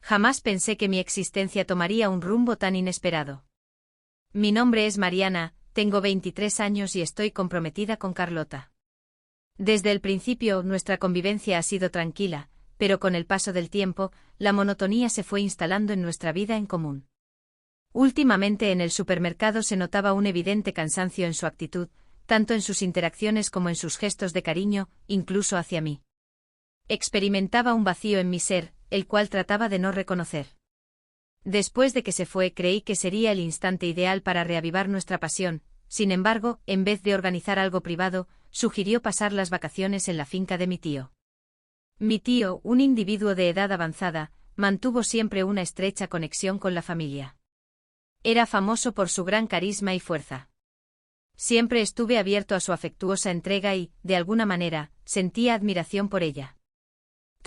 Jamás pensé que mi existencia tomaría un rumbo tan inesperado. Mi nombre es Mariana, tengo 23 años y estoy comprometida con Carlota. Desde el principio, nuestra convivencia ha sido tranquila, pero con el paso del tiempo, la monotonía se fue instalando en nuestra vida en común. Últimamente en el supermercado se notaba un evidente cansancio en su actitud, tanto en sus interacciones como en sus gestos de cariño, incluso hacia mí. Experimentaba un vacío en mi ser, el cual trataba de no reconocer. Después de que se fue, creí que sería el instante ideal para reavivar nuestra pasión. Sin embargo, en vez de organizar algo privado, sugirió pasar las vacaciones en la finca de mi tío. Mi tío, un individuo de edad avanzada, mantuvo siempre una estrecha conexión con la familia. Era famoso por su gran carisma y fuerza. Siempre estuve abierto a su afectuosa entrega y, de alguna manera, sentía admiración por ella.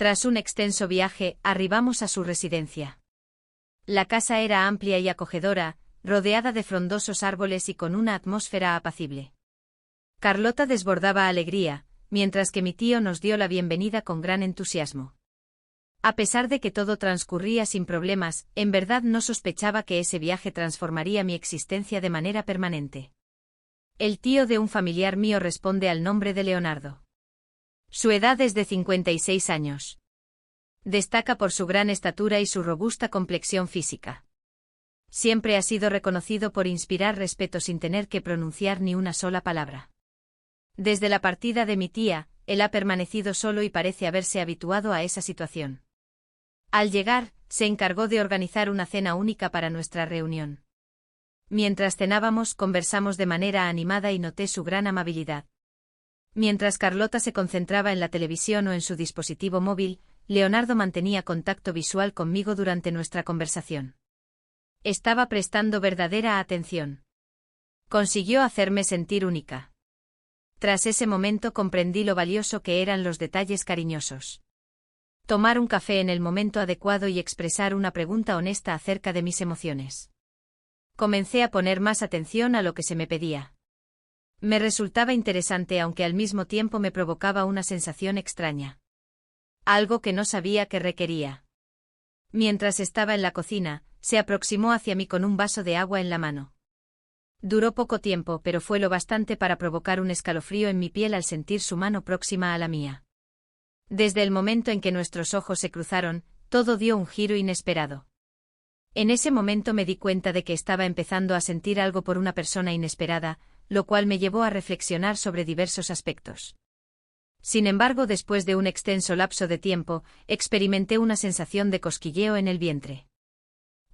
Tras un extenso viaje, arribamos a su residencia. La casa era amplia y acogedora, rodeada de frondosos árboles y con una atmósfera apacible. Carlota desbordaba alegría, mientras que mi tío nos dio la bienvenida con gran entusiasmo. A pesar de que todo transcurría sin problemas, en verdad no sospechaba que ese viaje transformaría mi existencia de manera permanente. El tío de un familiar mío responde al nombre de Leonardo. Su edad es de 56 años. Destaca por su gran estatura y su robusta complexión física. Siempre ha sido reconocido por inspirar respeto sin tener que pronunciar ni una sola palabra. Desde la partida de mi tía, él ha permanecido solo y parece haberse habituado a esa situación. Al llegar, se encargó de organizar una cena única para nuestra reunión. Mientras cenábamos, conversamos de manera animada y noté su gran amabilidad. Mientras Carlota se concentraba en la televisión o en su dispositivo móvil, Leonardo mantenía contacto visual conmigo durante nuestra conversación. Estaba prestando verdadera atención. Consiguió hacerme sentir única. Tras ese momento comprendí lo valioso que eran los detalles cariñosos. Tomar un café en el momento adecuado y expresar una pregunta honesta acerca de mis emociones. Comencé a poner más atención a lo que se me pedía. Me resultaba interesante aunque al mismo tiempo me provocaba una sensación extraña. Algo que no sabía que requería. Mientras estaba en la cocina, se aproximó hacia mí con un vaso de agua en la mano. Duró poco tiempo, pero fue lo bastante para provocar un escalofrío en mi piel al sentir su mano próxima a la mía. Desde el momento en que nuestros ojos se cruzaron, todo dio un giro inesperado. En ese momento me di cuenta de que estaba empezando a sentir algo por una persona inesperada, lo cual me llevó a reflexionar sobre diversos aspectos. Sin embargo, después de un extenso lapso de tiempo, experimenté una sensación de cosquilleo en el vientre.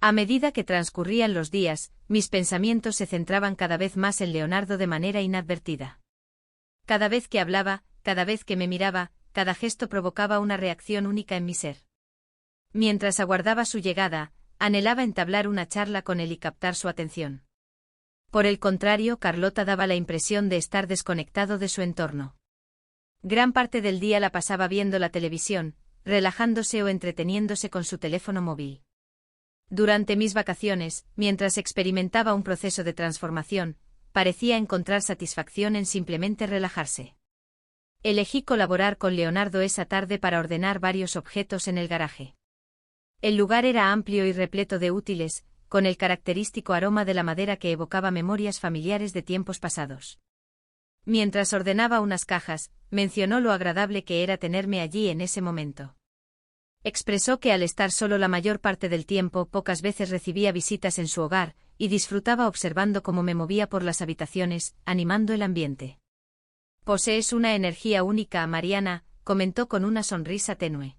A medida que transcurrían los días, mis pensamientos se centraban cada vez más en Leonardo de manera inadvertida. Cada vez que hablaba, cada vez que me miraba, cada gesto provocaba una reacción única en mi ser. Mientras aguardaba su llegada, anhelaba entablar una charla con él y captar su atención. Por el contrario, Carlota daba la impresión de estar desconectado de su entorno. Gran parte del día la pasaba viendo la televisión, relajándose o entreteniéndose con su teléfono móvil. Durante mis vacaciones, mientras experimentaba un proceso de transformación, parecía encontrar satisfacción en simplemente relajarse. Elegí colaborar con Leonardo esa tarde para ordenar varios objetos en el garaje. El lugar era amplio y repleto de útiles, con el característico aroma de la madera que evocaba memorias familiares de tiempos pasados. Mientras ordenaba unas cajas, mencionó lo agradable que era tenerme allí en ese momento. Expresó que al estar solo la mayor parte del tiempo, pocas veces recibía visitas en su hogar, y disfrutaba observando cómo me movía por las habitaciones, animando el ambiente. «Posees una energía única, Mariana», comentó con una sonrisa tenue.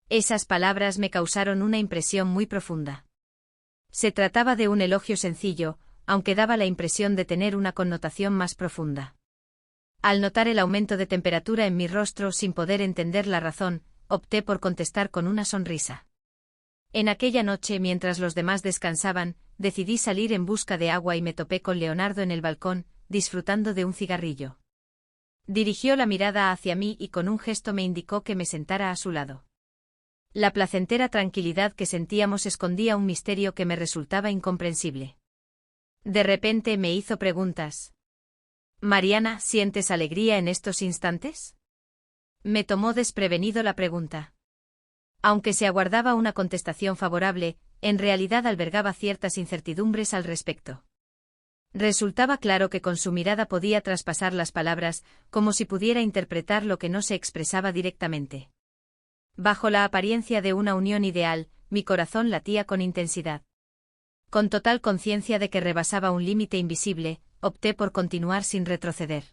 Esas palabras me causaron una impresión muy profunda. Se trataba de un elogio sencillo, aunque daba la impresión de tener una connotación más profunda. Al notar el aumento de temperatura en mi rostro sin poder entender la razón, opté por contestar con una sonrisa. En aquella noche, mientras los demás descansaban, decidí salir en busca de agua y me topé con Leonardo en el balcón, disfrutando de un cigarrillo. Dirigió la mirada hacia mí y con un gesto me indicó que me sentara a su lado. La placentera tranquilidad que sentíamos escondía un misterio que me resultaba incomprensible. De repente me hizo preguntas. «Mariana, ¿sientes alegría en estos instantes?» Me tomó desprevenido la pregunta. Aunque se aguardaba una contestación favorable, en realidad albergaba ciertas incertidumbres al respecto. Resultaba claro que con su mirada podía traspasar las palabras, como si pudiera interpretar lo que no se expresaba directamente. Bajo la apariencia de una unión ideal, mi corazón latía con intensidad. Con total conciencia de que rebasaba un límite invisible, opté por continuar sin retroceder.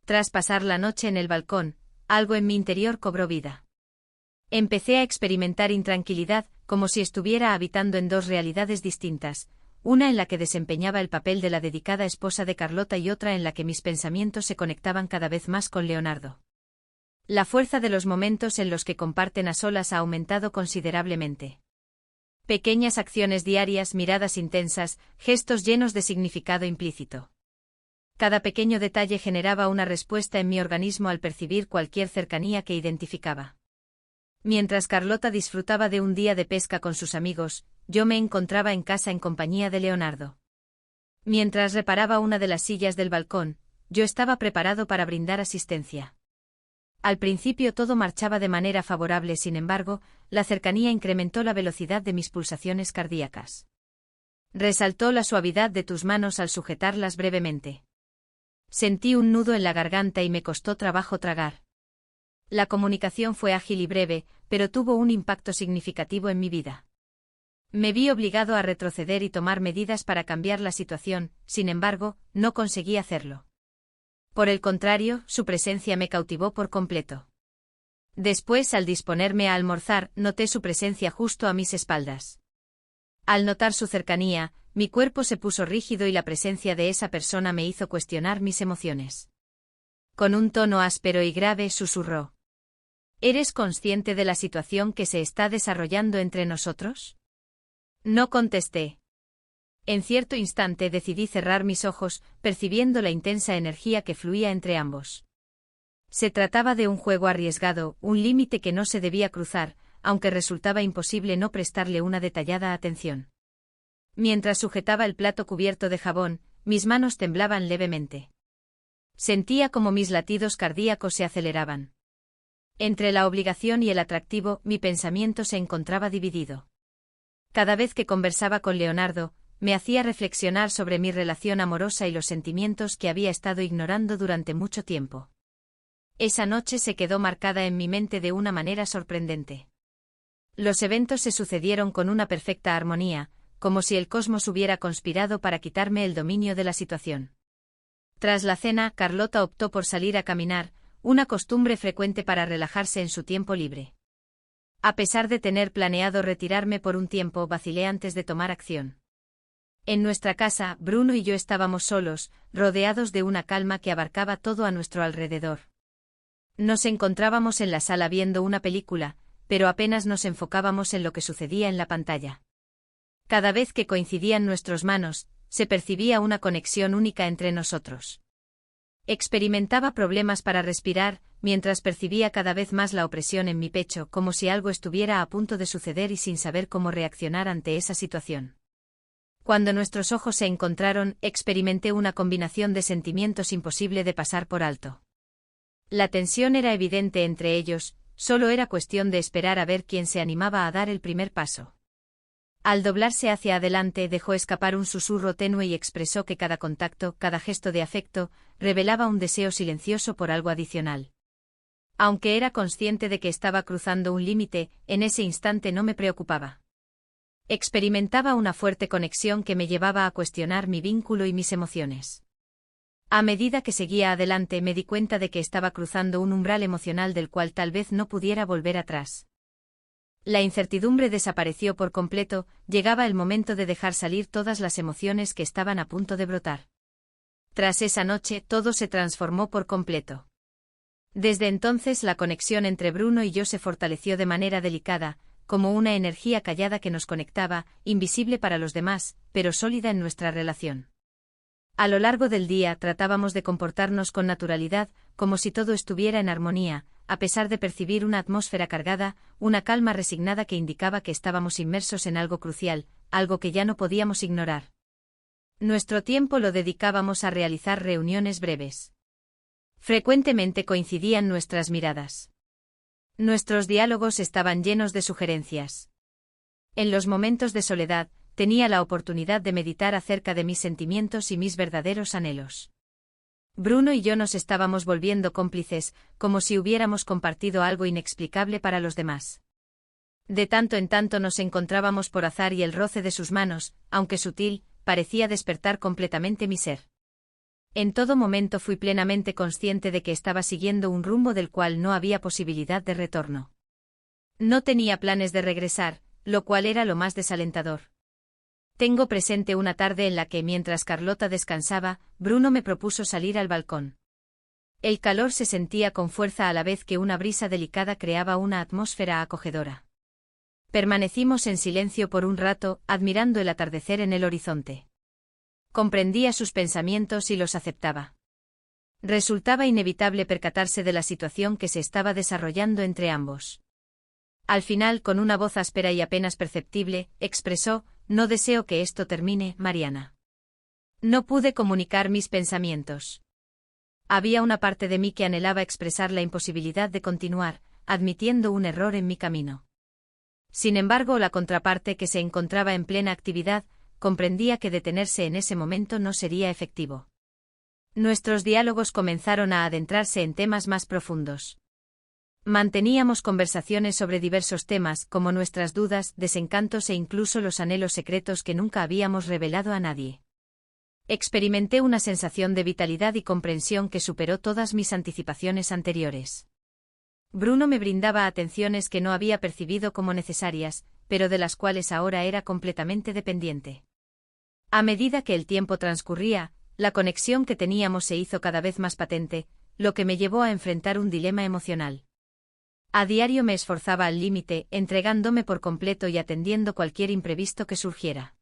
Tras pasar la noche en el balcón, algo en mi interior cobró vida. Empecé a experimentar intranquilidad, como si estuviera habitando en dos realidades distintas, una en la que desempeñaba el papel de la dedicada esposa de Carlota y otra en la que mis pensamientos se conectaban cada vez más con Leonardo. La fuerza de los momentos en los que comparten a solas ha aumentado considerablemente. Pequeñas acciones diarias, miradas intensas, gestos llenos de significado implícito. Cada pequeño detalle generaba una respuesta en mi organismo al percibir cualquier cercanía que identificaba. Mientras Carlota disfrutaba de un día de pesca con sus amigos, yo me encontraba en casa en compañía de Leonardo. Mientras reparaba una de las sillas del balcón, yo estaba preparado para brindar asistencia. Al principio todo marchaba de manera favorable, sin embargo, la cercanía incrementó la velocidad de mis pulsaciones cardíacas. Resaltó la suavidad de tus manos al sujetarlas brevemente. Sentí un nudo en la garganta y me costó trabajo tragar. La comunicación fue ágil y breve, pero tuvo un impacto significativo en mi vida. Me vi obligado a retroceder y tomar medidas para cambiar la situación, sin embargo, no conseguí hacerlo. Por el contrario, su presencia me cautivó por completo. Después, al disponerme a almorzar, noté su presencia justo a mis espaldas. Al notar su cercanía, mi cuerpo se puso rígido y la presencia de esa persona me hizo cuestionar mis emociones. Con un tono áspero y grave susurró: ¿Eres consciente de la situación que se está desarrollando entre nosotros? No contesté. En cierto instante decidí cerrar mis ojos, percibiendo la intensa energía que fluía entre ambos. Se trataba de un juego arriesgado, un límite que no se debía cruzar, aunque resultaba imposible no prestarle una detallada atención. Mientras sujetaba el plato cubierto de jabón, mis manos temblaban levemente. Sentía como mis latidos cardíacos se aceleraban. Entre la obligación y el atractivo, mi pensamiento se encontraba dividido. Cada vez que conversaba con Leonardo, me hacía reflexionar sobre mi relación amorosa y los sentimientos que había estado ignorando durante mucho tiempo. Esa noche se quedó marcada en mi mente de una manera sorprendente. Los eventos se sucedieron con una perfecta armonía, como si el cosmos hubiera conspirado para quitarme el dominio de la situación. Tras la cena, Carlota optó por salir a caminar, una costumbre frecuente para relajarse en su tiempo libre. A pesar de tener planeado retirarme por un tiempo, vacilé antes de tomar acción. En nuestra casa, Bruno y yo estábamos solos, rodeados de una calma que abarcaba todo a nuestro alrededor. Nos encontrábamos en la sala viendo una película, pero apenas nos enfocábamos en lo que sucedía en la pantalla. Cada vez que coincidían nuestras manos, se percibía una conexión única entre nosotros. Experimentaba problemas para respirar, mientras percibía cada vez más la opresión en mi pecho, como si algo estuviera a punto de suceder y sin saber cómo reaccionar ante esa situación. Cuando nuestros ojos se encontraron, experimenté una combinación de sentimientos imposible de pasar por alto. La tensión era evidente entre ellos, solo era cuestión de esperar a ver quién se animaba a dar el primer paso. Al doblarse hacia adelante, dejó escapar un susurro tenue y expresó que cada contacto, cada gesto de afecto, revelaba un deseo silencioso por algo adicional. Aunque era consciente de que estaba cruzando un límite, en ese instante no me preocupaba. Experimentaba una fuerte conexión que me llevaba a cuestionar mi vínculo y mis emociones. A medida que seguía adelante, me di cuenta de que estaba cruzando un umbral emocional del cual tal vez no pudiera volver atrás. La incertidumbre desapareció por completo, llegaba el momento de dejar salir todas las emociones que estaban a punto de brotar. Tras esa noche, todo se transformó por completo. Desde entonces la conexión entre Bruno y yo se fortaleció de manera delicada, como una energía callada que nos conectaba, invisible para los demás, pero sólida en nuestra relación. A lo largo del día tratábamos de comportarnos con naturalidad, como si todo estuviera en armonía, a pesar de percibir una atmósfera cargada, una calma resignada que indicaba que estábamos inmersos en algo crucial, algo que ya no podíamos ignorar. Nuestro tiempo lo dedicábamos a realizar reuniones breves. Frecuentemente coincidían nuestras miradas. Nuestros diálogos estaban llenos de sugerencias. En los momentos de soledad, tenía la oportunidad de meditar acerca de mis sentimientos y mis verdaderos anhelos. Bruno y yo nos estábamos volviendo cómplices, como si hubiéramos compartido algo inexplicable para los demás. De tanto en tanto nos encontrábamos por azar y el roce de sus manos, aunque sutil, parecía despertar completamente mi ser. En todo momento fui plenamente consciente de que estaba siguiendo un rumbo del cual no había posibilidad de retorno. No tenía planes de regresar, lo cual era lo más desalentador. Tengo presente una tarde en la que, mientras Carlota descansaba, Bruno me propuso salir al balcón. El calor se sentía con fuerza a la vez que una brisa delicada creaba una atmósfera acogedora. Permanecimos en silencio por un rato, admirando el atardecer en el horizonte. Comprendía sus pensamientos y los aceptaba. Resultaba inevitable percatarse de la situación que se estaba desarrollando entre ambos. Al final, con una voz áspera y apenas perceptible, expresó: «No deseo que esto termine, Mariana». No pude comunicar mis pensamientos. Había una parte de mí que anhelaba expresar la imposibilidad de continuar, admitiendo un error en mi camino. Sin embargo, la contraparte, que se encontraba en plena actividad, comprendía que detenerse en ese momento no sería efectivo. Nuestros diálogos comenzaron a adentrarse en temas más profundos. Manteníamos conversaciones sobre diversos temas, como nuestras dudas, desencantos e incluso los anhelos secretos que nunca habíamos revelado a nadie. Experimenté una sensación de vitalidad y comprensión que superó todas mis anticipaciones anteriores. Bruno me brindaba atenciones que no había percibido como necesarias, pero de las cuales ahora era completamente dependiente. A medida que el tiempo transcurría, la conexión que teníamos se hizo cada vez más patente, lo que me llevó a enfrentar un dilema emocional. A diario me esforzaba al límite, entregándome por completo y atendiendo cualquier imprevisto que surgiera.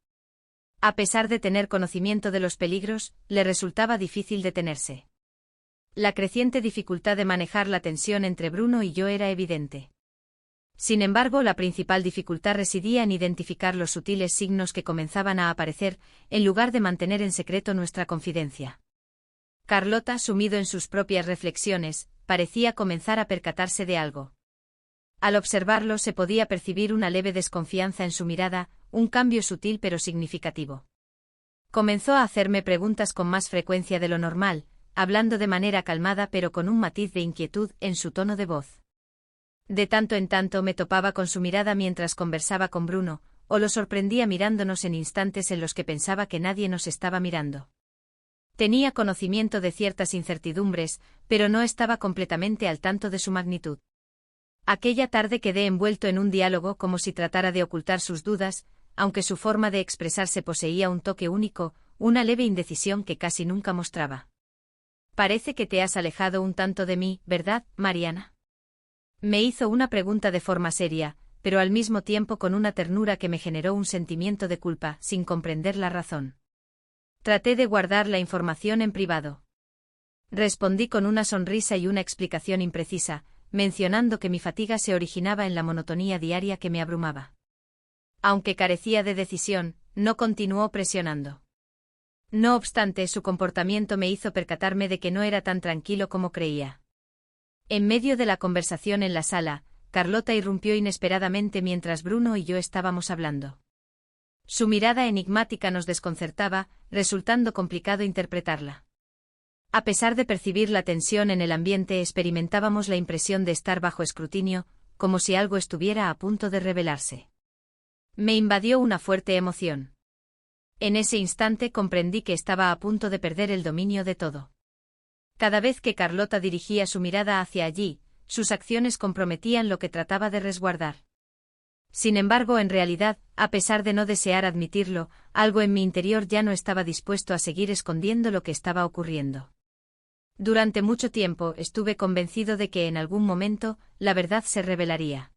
A pesar de tener conocimiento de los peligros, le resultaba difícil detenerse. La creciente dificultad de manejar la tensión entre Bruno y yo era evidente. Sin embargo, la principal dificultad residía en identificar los sutiles signos que comenzaban a aparecer, en lugar de mantener en secreto nuestra confidencia. Carlota, sumido en sus propias reflexiones, parecía comenzar a percatarse de algo. Al observarlo se podía percibir una leve desconfianza en su mirada, un cambio sutil pero significativo. Comenzó a hacerme preguntas con más frecuencia de lo normal, hablando de manera calmada pero con un matiz de inquietud en su tono de voz. De tanto en tanto me topaba con su mirada mientras conversaba con Bruno, o lo sorprendía mirándonos en instantes en los que pensaba que nadie nos estaba mirando. Tenía conocimiento de ciertas incertidumbres, pero no estaba completamente al tanto de su magnitud. Aquella tarde quedé envuelto en un diálogo como si tratara de ocultar sus dudas, aunque su forma de expresarse poseía un toque único, una leve indecisión que casi nunca mostraba. «Parece que te has alejado un tanto de mí, ¿verdad, Mariana?». Me hizo una pregunta de forma seria, pero al mismo tiempo con una ternura que me generó un sentimiento de culpa, sin comprender la razón. Traté de guardar la información en privado. Respondí con una sonrisa y una explicación imprecisa, mencionando que mi fatiga se originaba en la monotonía diaria que me abrumaba. Aunque carecía de decisión, no continuó presionando. No obstante, su comportamiento me hizo percatarme de que no era tan tranquilo como creía. En medio de la conversación en la sala, Carlota irrumpió inesperadamente mientras Bruno y yo estábamos hablando. Su mirada enigmática nos desconcertaba, resultando complicado interpretarla. A pesar de percibir la tensión en el ambiente, experimentábamos la impresión de estar bajo escrutinio, como si algo estuviera a punto de revelarse. Me invadió una fuerte emoción. En ese instante comprendí que estaba a punto de perder el dominio de todo. Cada vez que Carlota dirigía su mirada hacia allí, sus acciones comprometían lo que trataba de resguardar. Sin embargo, en realidad, a pesar de no desear admitirlo, algo en mi interior ya no estaba dispuesto a seguir escondiendo lo que estaba ocurriendo. Durante mucho tiempo estuve convencido de que en algún momento la verdad se revelaría.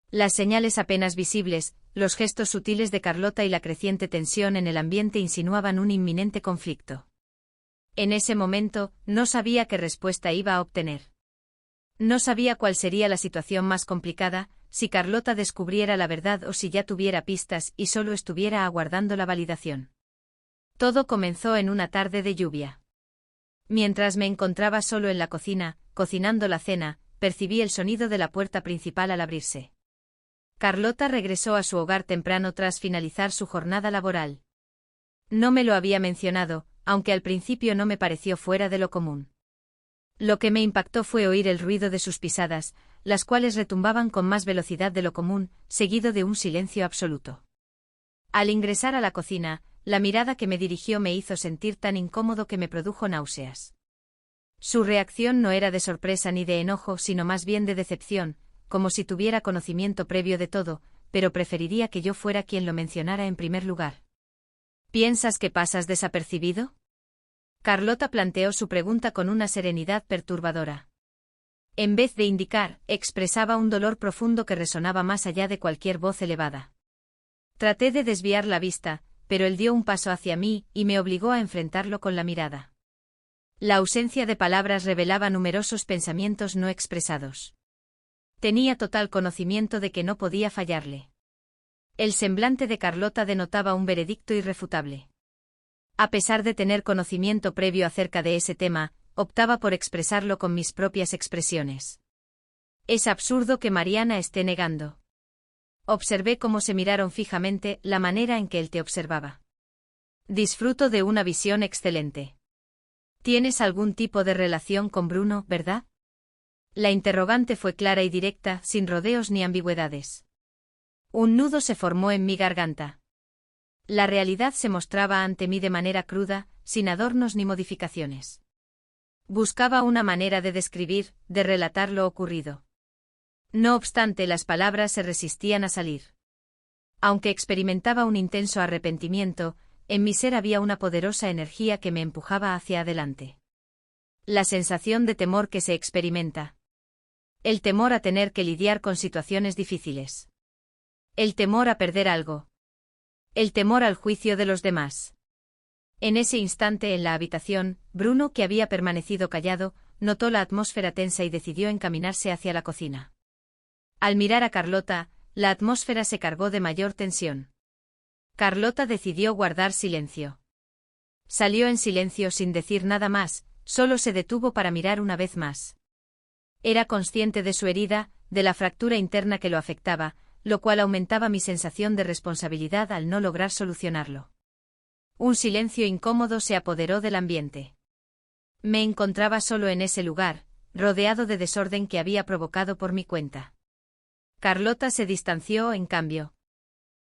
Las señales apenas visibles, los gestos sutiles de Carlota y la creciente tensión en el ambiente insinuaban un inminente conflicto. En ese momento, no sabía qué respuesta iba a obtener. No sabía cuál sería la situación más complicada, si Carlota descubriera la verdad o si ya tuviera pistas y solo estuviera aguardando la validación. Todo comenzó en una tarde de lluvia. Mientras me encontraba solo en la cocina, cocinando la cena, percibí el sonido de la puerta principal al abrirse. Carlota regresó a su hogar temprano tras finalizar su jornada laboral. No me lo había mencionado, aunque al principio no me pareció fuera de lo común. Lo que me impactó fue oír el ruido de sus pisadas, las cuales retumbaban con más velocidad de lo común, seguido de un silencio absoluto. Al ingresar a la cocina, la mirada que me dirigió me hizo sentir tan incómodo que me produjo náuseas. Su reacción no era de sorpresa ni de enojo, sino más bien de decepción, como si tuviera conocimiento previo de todo, pero preferiría que yo fuera quien lo mencionara en primer lugar. ¿Piensas que pasas desapercibido? Carlota planteó su pregunta con una serenidad perturbadora. En vez de indicar, expresaba un dolor profundo que resonaba más allá de cualquier voz elevada. Traté de desviar la vista, pero él dio un paso hacia mí y me obligó a enfrentarlo con la mirada. La ausencia de palabras revelaba numerosos pensamientos no expresados. Tenía total conocimiento de que no podía fallarle. El semblante de Carlota denotaba un veredicto irrefutable. A pesar de tener conocimiento previo acerca de ese tema, optaba por expresarlo con mis propias expresiones. Es absurdo que Mariana esté negando. Observé cómo se miraron fijamente, la manera en que él te observaba. Disfruto de una visión excelente. ¿Tienes algún tipo de relación con Bruno, verdad? La interrogante fue clara y directa, sin rodeos ni ambigüedades. Un nudo se formó en mi garganta. La realidad se mostraba ante mí de manera cruda, sin adornos ni modificaciones. Buscaba una manera de describir, de relatar lo ocurrido. No obstante, las palabras se resistían a salir. Aunque experimentaba un intenso arrepentimiento, en mi ser había una poderosa energía que me empujaba hacia adelante. La sensación de temor que se experimenta. El temor a tener que lidiar con situaciones difíciles. El temor a perder algo. El temor al juicio de los demás. En ese instante en la habitación, Bruno, que había permanecido callado, notó la atmósfera tensa y decidió encaminarse hacia la cocina. Al mirar a Carlota, la atmósfera se cargó de mayor tensión. Carlota decidió guardar silencio. Salió en silencio sin decir nada más, solo se detuvo para mirar una vez más. Era consciente de su herida, de la fractura interna que lo afectaba, lo cual aumentaba mi sensación de responsabilidad al no lograr solucionarlo. Un silencio incómodo se apoderó del ambiente. Me encontraba solo en ese lugar, rodeado de desorden que había provocado por mi cuenta. Carlota se distanció, en cambio.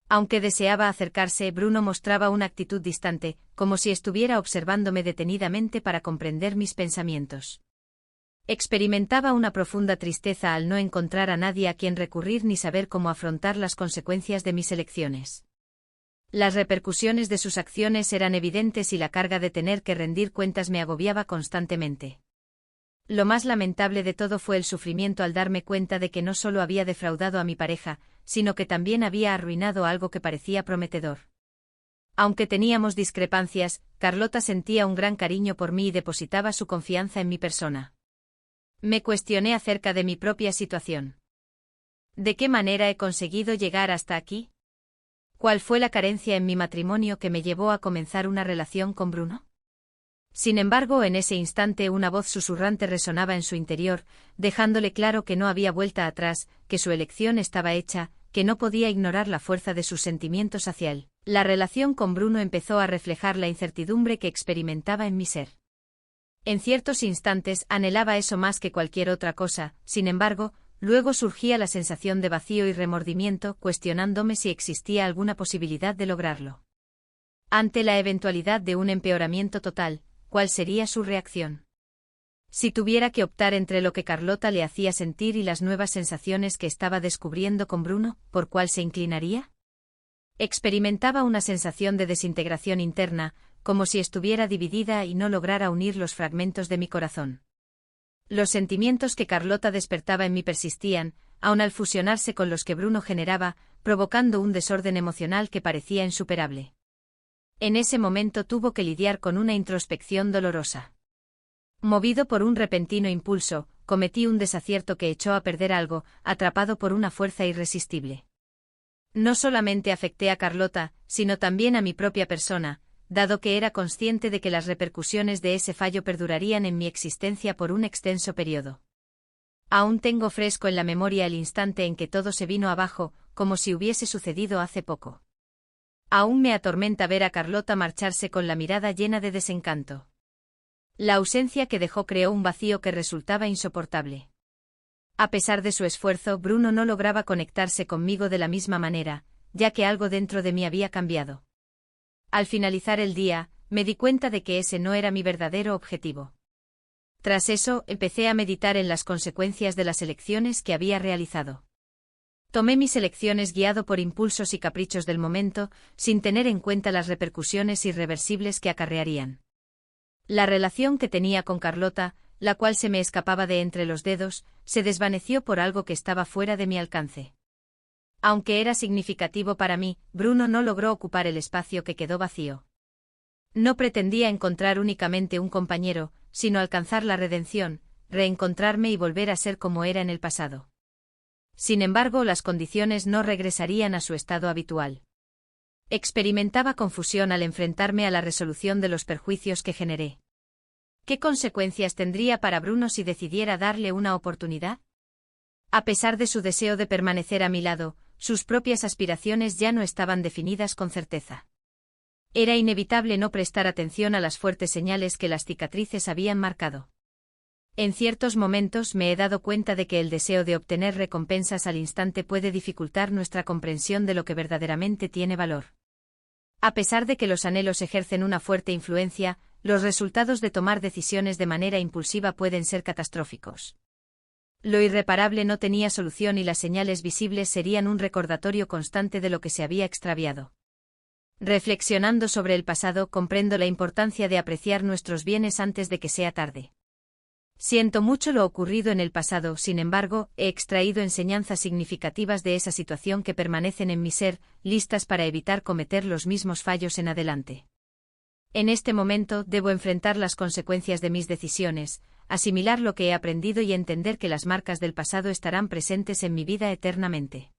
Aunque deseaba acercarse, Bruno mostraba una actitud distante, como si estuviera observándome detenidamente para comprender mis pensamientos. Experimentaba una profunda tristeza al no encontrar a nadie a quien recurrir ni saber cómo afrontar las consecuencias de mis elecciones. Las repercusiones de sus acciones eran evidentes y la carga de tener que rendir cuentas me agobiaba constantemente. Lo más lamentable de todo fue el sufrimiento al darme cuenta de que no solo había defraudado a mi pareja, sino que también había arruinado algo que parecía prometedor. Aunque teníamos discrepancias, Carlota sentía un gran cariño por mí y depositaba su confianza en mi persona. Me cuestioné acerca de mi propia situación. ¿De qué manera he conseguido llegar hasta aquí? ¿Cuál fue la carencia en mi matrimonio que me llevó a comenzar una relación con Bruno? Sin embargo, en ese instante una voz susurrante resonaba en su interior, dejándole claro que no había vuelta atrás, que su elección estaba hecha, que no podía ignorar la fuerza de sus sentimientos hacia él. La relación con Bruno empezó a reflejar la incertidumbre que experimentaba en mi ser. En ciertos instantes anhelaba eso más que cualquier otra cosa, sin embargo, luego surgía la sensación de vacío y remordimiento, cuestionándome si existía alguna posibilidad de lograrlo. Ante la eventualidad de un empeoramiento total, ¿cuál sería su reacción? Si tuviera que optar entre lo que Carlota le hacía sentir y las nuevas sensaciones que estaba descubriendo con Bruno, ¿por cuál se inclinaría? Experimentaba una sensación de desintegración interna, como si estuviera dividida y no lograra unir los fragmentos de mi corazón. Los sentimientos que Carlota despertaba en mí persistían, aun al fusionarse con los que Bruno generaba, provocando un desorden emocional que parecía insuperable. En ese momento tuvo que lidiar con una introspección dolorosa. Movido por un repentino impulso, cometí un desacierto que echó a perder algo, atrapado por una fuerza irresistible. No solamente afecté a Carlota, sino también a mi propia persona, dado que era consciente de que las repercusiones de ese fallo perdurarían en mi existencia por un extenso periodo. Aún tengo fresco en la memoria el instante en que todo se vino abajo, como si hubiese sucedido hace poco. Aún me atormenta ver a Carlota marcharse con la mirada llena de desencanto. La ausencia que dejó creó un vacío que resultaba insoportable. A pesar de su esfuerzo, Bruno no lograba conectarse conmigo de la misma manera, ya que algo dentro de mí había cambiado. Al finalizar el día, me di cuenta de que ese no era mi verdadero objetivo. Tras eso, empecé a meditar en las consecuencias de las elecciones que había realizado. Tomé mis elecciones guiado por impulsos y caprichos del momento, sin tener en cuenta las repercusiones irreversibles que acarrearían. La relación que tenía con Carlota, la cual se me escapaba de entre los dedos, se desvaneció por algo que estaba fuera de mi alcance. Aunque era significativo para mí, Bruno no logró ocupar el espacio que quedó vacío. No pretendía encontrar únicamente un compañero, sino alcanzar la redención, reencontrarme y volver a ser como era en el pasado. Sin embargo, las condiciones no regresarían a su estado habitual. Experimentaba confusión al enfrentarme a la resolución de los perjuicios que generé. ¿Qué consecuencias tendría para Bruno si decidiera darle una oportunidad? A pesar de su deseo de permanecer a mi lado, sus propias aspiraciones ya no estaban definidas con certeza. Era inevitable no prestar atención a las fuertes señales que las cicatrices habían marcado. En ciertos momentos me he dado cuenta de que el deseo de obtener recompensas al instante puede dificultar nuestra comprensión de lo que verdaderamente tiene valor. A pesar de que los anhelos ejercen una fuerte influencia, los resultados de tomar decisiones de manera impulsiva pueden ser catastróficos. Lo irreparable no tenía solución y las señales visibles serían un recordatorio constante de lo que se había extraviado. Reflexionando sobre el pasado, comprendo la importancia de apreciar nuestros bienes antes de que sea tarde. Siento mucho lo ocurrido en el pasado, sin embargo, he extraído enseñanzas significativas de esa situación que permanecen en mi ser, listas para evitar cometer los mismos fallos en adelante. En este momento, debo enfrentar las consecuencias de mis decisiones, asimilar lo que he aprendido y entender que las marcas del pasado estarán presentes en mi vida eternamente.